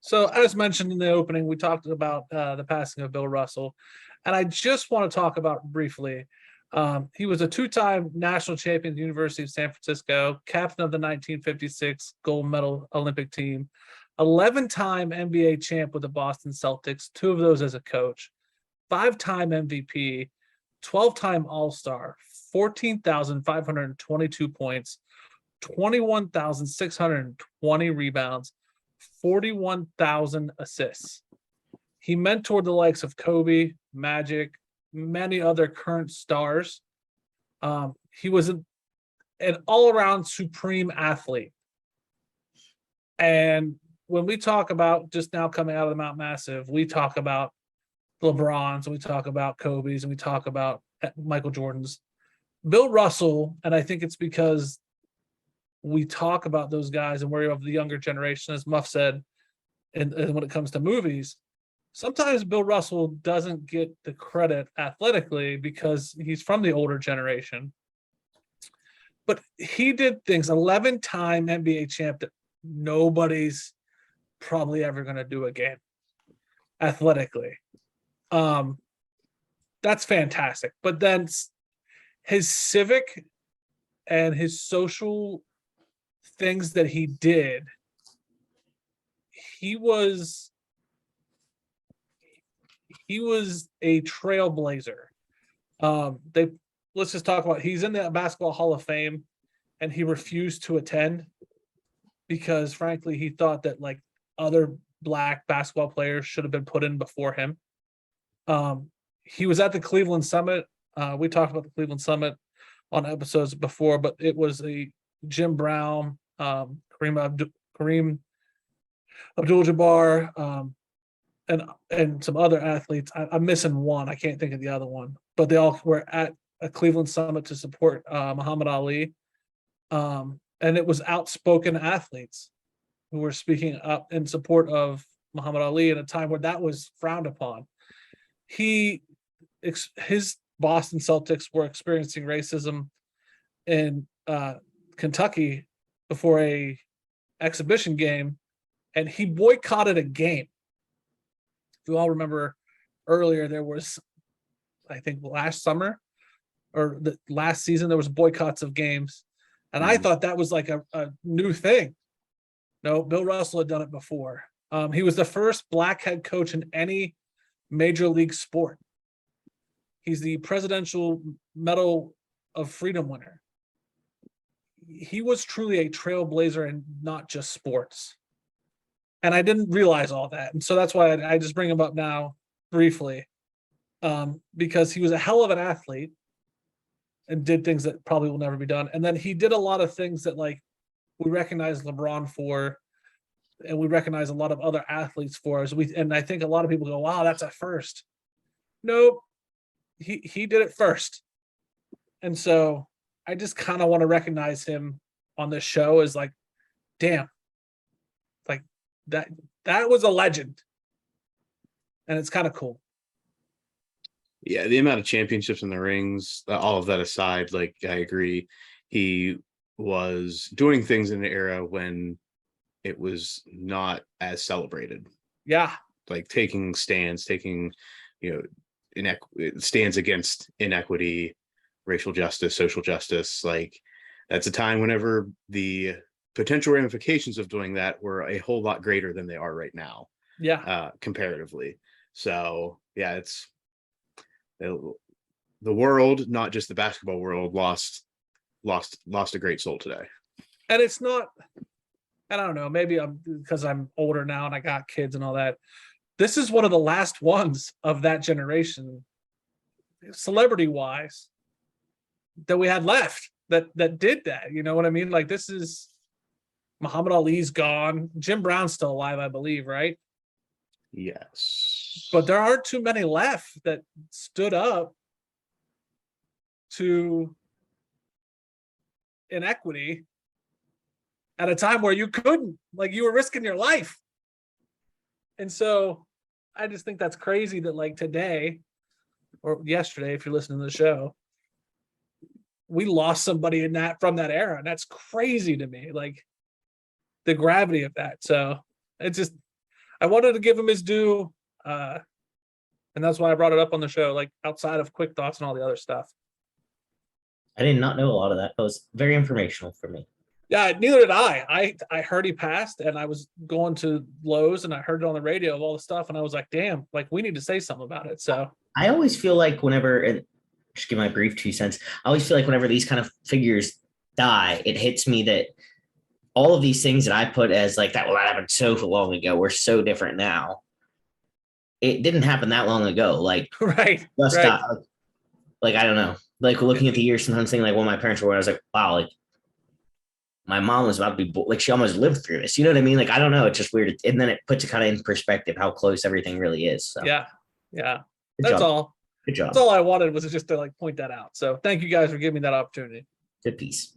So, as mentioned in the opening, we talked about the passing of Bill Russell, and I just want to talk about briefly. He was a two-time national champion at the University of San Francisco, captain of the 1956 gold medal Olympic team, 11-time NBA champ with the Boston Celtics, two of those as a coach, five-time MVP, 12-time All-Star, 14,522 points, 21,620 rebounds, 41,000 assists. He mentored the likes of Kobe, Magic, many other current stars. He was an all-around supreme athlete. And when we talk about just now coming out of the Mount Massive, we talk about LeBrons, and we talk about Kobe's, and we talk about Michael Jordan's. Bill Russell, and I think it's because we talk about those guys and we're of the younger generation, as Muff said, and when it comes to movies, sometimes Bill Russell doesn't get the credit athletically because he's from the older generation. But he did things, 11-time NBA champ that nobody's probably ever going to do again athletically. That's fantastic. But then his civic and his social things that he did, he was a trailblazer. Let's just talk about, he's in the Basketball Hall of Fame and he refused to attend because frankly he thought that like other black basketball players should have been put in before him. He was at the Cleveland Summit. We talked about the Cleveland Summit on episodes before, but it was a Jim Brown, Kareem Abdul-Jabbar, and some other athletes. I'm missing one. I can't think of the other one, but they all were at a Cleveland Summit to support Muhammad Ali. And it was outspoken athletes who were speaking up in support of Muhammad Ali at a time where that was frowned upon. His Boston Celtics were experiencing racism in Kentucky before a exhibition game, and he boycotted a game. If you all remember earlier, there was, I think last summer or the last season, there was boycotts of games. And I thought that was like a new thing. No, Bill Russell had done it before. He was the first black head coach in any major league sport. He's the Presidential Medal of Freedom winner. He was truly a trailblazer and not just sports. And I didn't realize all that. And so that's why I just bring him up now briefly, because he was a hell of an athlete and did things that probably will never be done. And then he did a lot of things that like we recognize LeBron for, and we recognize a lot of other athletes for. And I think a lot of people go, wow, that's a first. Nope. He did it first. And so I just kind of want to recognize him on this show as like, damn, like that was a legend. And it's kind of cool. Yeah, the amount of championships in the rings, all of that aside, like I agree. He was doing things in an era when it was not as celebrated. Yeah. Like taking stands, stands against inequity, racial justice, social justice. Like that's a time whenever the potential ramifications of doing that were a whole lot greater than they are right now. Yeah. Comparatively. So yeah, it's the world, not just the basketball world, lost a great soul today. And it's not, I don't know, maybe because I'm older now and I got kids and all that. This is one of the last ones of that generation, celebrity wise, that we had left that did that. You know what I mean? Like this is Muhammad Ali's gone. Jim Brown's still alive, I believe, right? Yes. But there aren't too many left that stood up to inequity at a time where you couldn't, like you were risking your life. And so I just think that's crazy that like today or yesterday, if you're listening to the show, we lost somebody in that from that era. And that's crazy to me. Like the gravity of that. So it's just, I wanted to give him his due. And that's why I brought it up on the show, like outside of quick thoughts and all the other stuff. I did not know a lot of that. It was very informational for me. Yeah, neither did I. I heard he passed, and I was going to Lowe's, and I heard it on the radio of all the stuff, and I was like, damn, like we need to say something about it. So I always feel like whenever, and just give my brief 2 cents, I always feel like whenever these kind of figures die, it hits me that all of these things that I put as like that, well, that happened so long ago, we're so different now. It didn't happen that long ago. Like, right, just right. like I don't know. Like looking at the years, sometimes thinking like when my parents were, I was like, wow, like my mom was about to be like she almost lived through this. You know what I mean? Like I don't know. It's just weird, and then it puts it kind of in perspective how close everything really is. So Yeah. good That's job. all. Good job. That's all I wanted was just to like point that out. So thank you guys for giving me that opportunity. Good piece.